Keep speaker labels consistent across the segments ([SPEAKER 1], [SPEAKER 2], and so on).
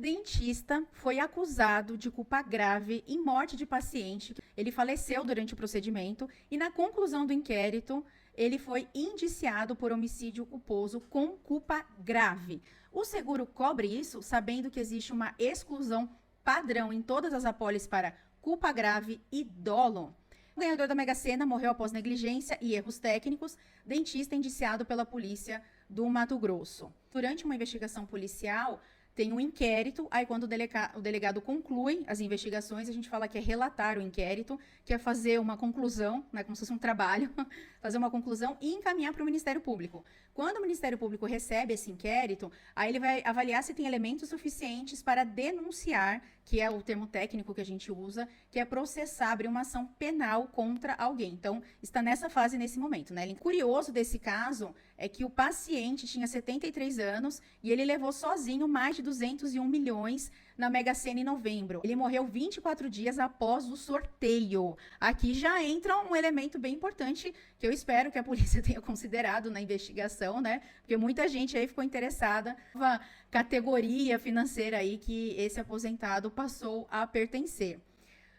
[SPEAKER 1] Dentista foi acusado de culpa grave em morte de paciente. Ele faleceu durante o procedimento e, na conclusão do inquérito, ele foi indiciado por homicídio culposo com culpa grave. O seguro cobre isso, sabendo que existe uma exclusão padrão em todas as apólices para culpa grave e dolo. O ganhador da Mega Sena morreu após negligência e erros técnicos. Dentista indiciado pela polícia do Mato Grosso. Durante uma investigação policial, tem um inquérito, aí quando o delegado conclui as investigações, a gente fala que é relatar o inquérito, que é fazer uma conclusão, né, como se fosse um trabalho, fazer uma conclusão e encaminhar para o Ministério Público. Quando o Ministério Público recebe esse inquérito, aí ele vai avaliar se tem elementos suficientes para denunciar, que é o termo técnico que a gente usa, que é processar, abrir uma ação penal contra alguém. Então, está nessa fase, nesse momento, né? O curioso desse caso é que o paciente tinha 73 anos e ele levou sozinho mais de 201 milhões na Mega Sena em novembro. Ele morreu 24 dias após o sorteio. Aqui já entra um elemento bem importante que eu espero que a polícia tenha considerado na investigação, né? Porque muita gente aí ficou interessada na categoria financeira aí que esse aposentado passou a pertencer.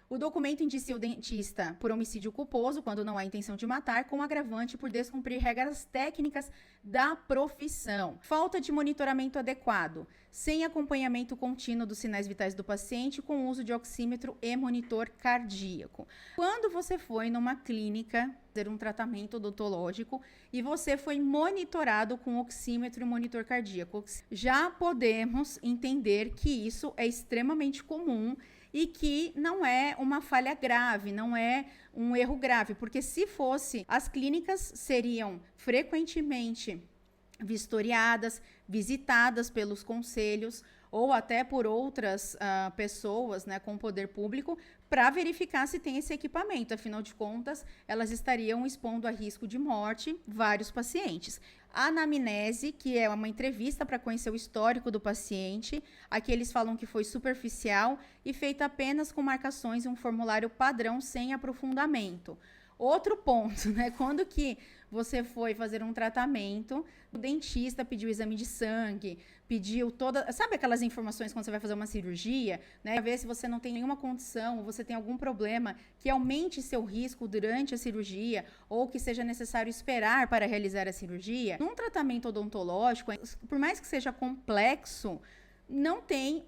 [SPEAKER 1] O documento indicia o dentista por homicídio culposo, quando não há intenção de matar, com agravante por descumprir regras técnicas da profissão. Falta de monitoramento adequado, sem acompanhamento contínuo dos sinais vitais do paciente, com uso de oxímetro e monitor cardíaco. Quando você foi numa clínica fazer um tratamento odontológico e você foi monitorado com oxímetro e monitor cardíaco, já podemos entender que isso é extremamente comum e que não é uma falha grave, não é um erro grave, porque se fosse, as clínicas seriam frequentemente vistoriadas, visitadas pelos conselhos ou até por outras pessoas, né, com poder público, para verificar se tem esse equipamento. Afinal de contas, elas estariam expondo a risco de morte vários pacientes. A anamnese, que é uma entrevista para conhecer o histórico do paciente, aqui eles falam que foi superficial e feita apenas com marcações em um formulário padrão sem aprofundamento. Outro ponto, né? Quando que você foi fazer um tratamento, o dentista pediu exame de sangue, pediu toda... Sabe aquelas informações quando você vai fazer uma cirurgia, né? Pra ver se você não tem nenhuma condição, ou você tem algum problema que aumente seu risco durante a cirurgia, ou que seja necessário esperar para realizar a cirurgia. Num tratamento odontológico, por mais que seja complexo, não tem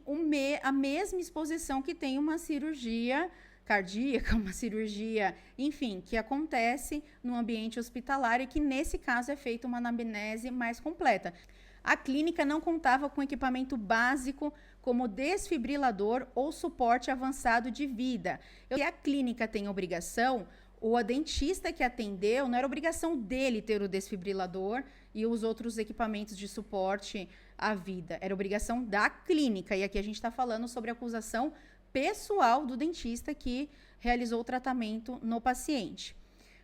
[SPEAKER 1] a mesma exposição que tem uma cirurgia cardíaca, uma cirurgia, enfim, que acontece no ambiente hospitalar e que, nesse caso, é feita uma anamnese mais completa. A clínica não contava com equipamento básico como desfibrilador ou suporte avançado de vida. Se a clínica tem obrigação, ou a dentista que atendeu, não era obrigação dele ter o desfibrilador e os outros equipamentos de suporte à vida. Era obrigação da clínica. E aqui a gente está falando sobre a acusação pessoal do dentista que realizou o tratamento no paciente.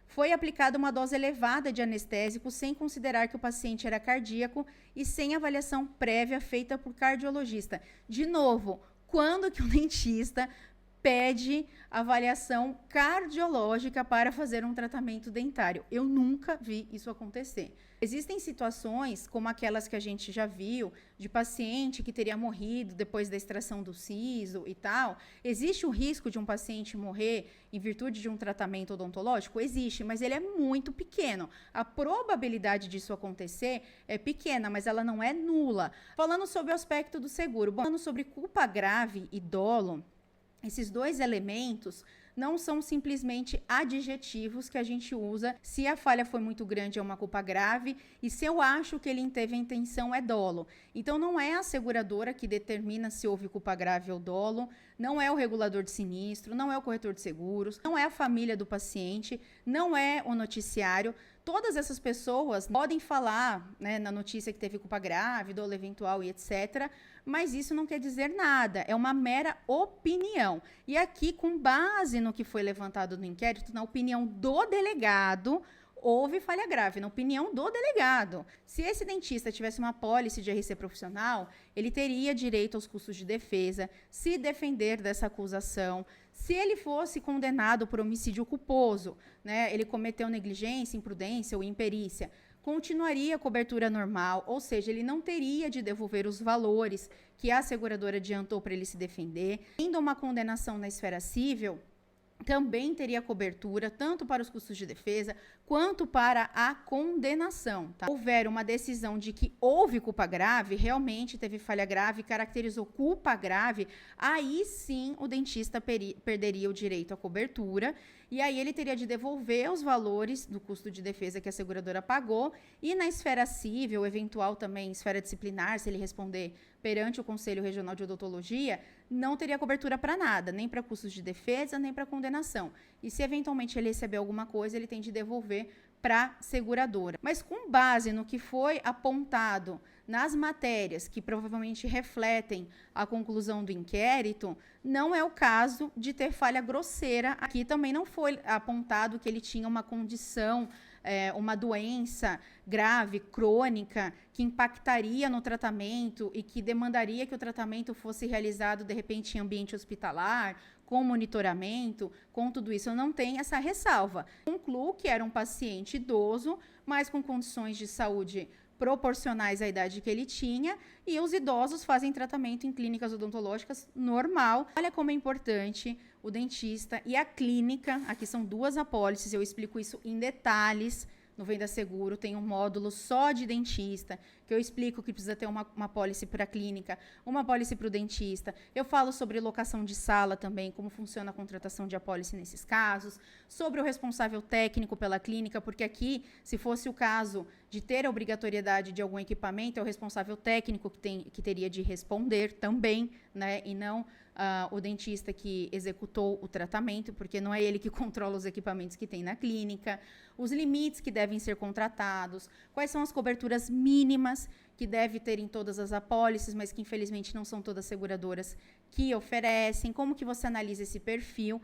[SPEAKER 1] Foi aplicada uma dose elevada de anestésico sem considerar que o paciente era cardíaco e sem avaliação prévia feita por cardiologista. De novo, quando que o dentista pede avaliação cardiológica para fazer um tratamento dentário? Eu nunca vi isso acontecer. Existem situações, como aquelas que a gente já viu, de paciente que teria morrido depois da extração do siso e tal. Existe o risco de um paciente morrer em virtude de um tratamento odontológico? Existe, mas ele é muito pequeno. A probabilidade disso acontecer é pequena, mas ela não é nula. Falando sobre o aspecto do seguro, falando sobre culpa grave e dolo, esses dois elementos não são simplesmente adjetivos que a gente usa se a falha foi muito grande é uma culpa grave e se eu acho que ele teve a intenção é dolo. Então não é a seguradora que determina se houve culpa grave ou dolo, não é o regulador de sinistro, não é o corretor de seguros, não é a família do paciente, não é o noticiário. Todas essas pessoas podem falar, né, na notícia que teve culpa grave, dolo eventual e etc., mas isso não quer dizer nada, é uma mera opinião. E aqui, com base no que foi levantado no inquérito, na opinião do delegado, houve falha grave, na opinião do delegado. Se esse dentista tivesse uma apólice de RC profissional, ele teria direito aos custos de defesa, se defender dessa acusação. Se ele fosse condenado por homicídio culposo, né, ele cometeu negligência, imprudência ou imperícia, continuaria a cobertura normal, ou seja, ele não teria de devolver os valores que a seguradora adiantou para ele se defender. Ainda uma condenação na esfera civil, também teria cobertura tanto para os custos de defesa quanto para a condenação. Tá? Houver uma decisão de que houve culpa grave, realmente teve falha grave, caracterizou culpa grave, aí sim o dentista perderia o direito à cobertura e aí ele teria de devolver os valores do custo de defesa que a seguradora pagou e na esfera civil, eventual também esfera disciplinar, se ele responder perante o Conselho Regional de Odontologia, não teria cobertura para nada, nem para custos de defesa, nem para condenação. E se eventualmente ele receber alguma coisa, ele tem de devolver para a seguradora. Mas com base no que foi apontado nas matérias que provavelmente refletem a conclusão do inquérito, não é o caso de ter falha grosseira. Aqui também não foi apontado que ele tinha uma condição, uma doença grave, crônica, que impactaria no tratamento e que demandaria que o tratamento fosse realizado, de repente, em ambiente hospitalar, com monitoramento, com tudo isso. Eu não tenho essa ressalva. Concluo que era um paciente idoso, mas com condições de saúde proporcionais à idade que ele tinha, e os idosos fazem tratamento em clínicas odontológicas normal. Olha como é importante o dentista e a clínica, aqui são 2 apólices, eu explico isso em detalhes no Venda Seguro, tem um módulo só de dentista, que eu explico que precisa ter uma apólice para a clínica, uma apólice para o dentista. Eu falo sobre locação de sala também, como funciona a contratação de apólice nesses casos, sobre o responsável técnico pela clínica, porque aqui, se fosse o caso de ter a obrigatoriedade de algum equipamento, é o responsável técnico que teria de responder também, né, e não o dentista que executou o tratamento, porque não é ele que controla os equipamentos que tem na clínica, os limites que devem ser contratados, quais são as coberturas mínimas que deve ter em todas as apólices, mas que infelizmente não são todas seguradoras que oferecem, como que você analisa esse perfil.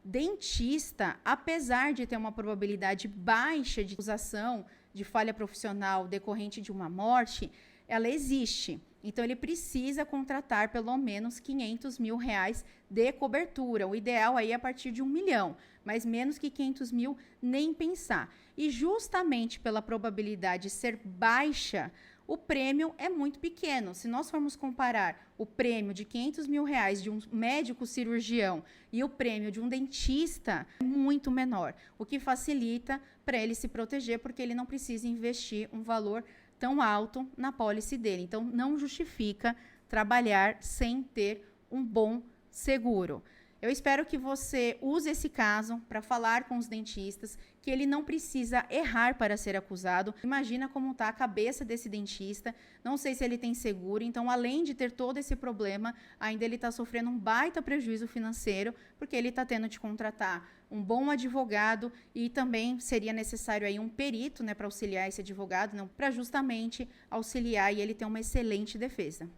[SPEAKER 1] Dentista, apesar de ter uma probabilidade baixa de acusação de falha profissional decorrente de uma morte, ela existe. Então, ele precisa contratar pelo menos R$500 mil de cobertura. O ideal aí é a partir de 1 milhão, mas menos que 500 mil, nem pensar. E justamente pela probabilidade ser baixa, o prêmio é muito pequeno. Se nós formos comparar o prêmio de R$500 mil de um médico cirurgião e o prêmio de um dentista, é muito menor, o que facilita para ele se proteger, porque ele não precisa investir um valor tão alto na pólice dele. Então, não justifica trabalhar sem ter um bom seguro. Eu espero que você use esse caso para falar com os dentistas que ele não precisa errar para ser acusado. Imagina como está a cabeça desse dentista. Não sei se ele tem seguro. Então, além de ter todo esse problema, ainda ele está sofrendo um baita prejuízo financeiro, porque ele está tendo de contratar um bom advogado e também seria necessário aí um perito, né, para auxiliar esse advogado, para justamente auxiliar e ele ter uma excelente defesa.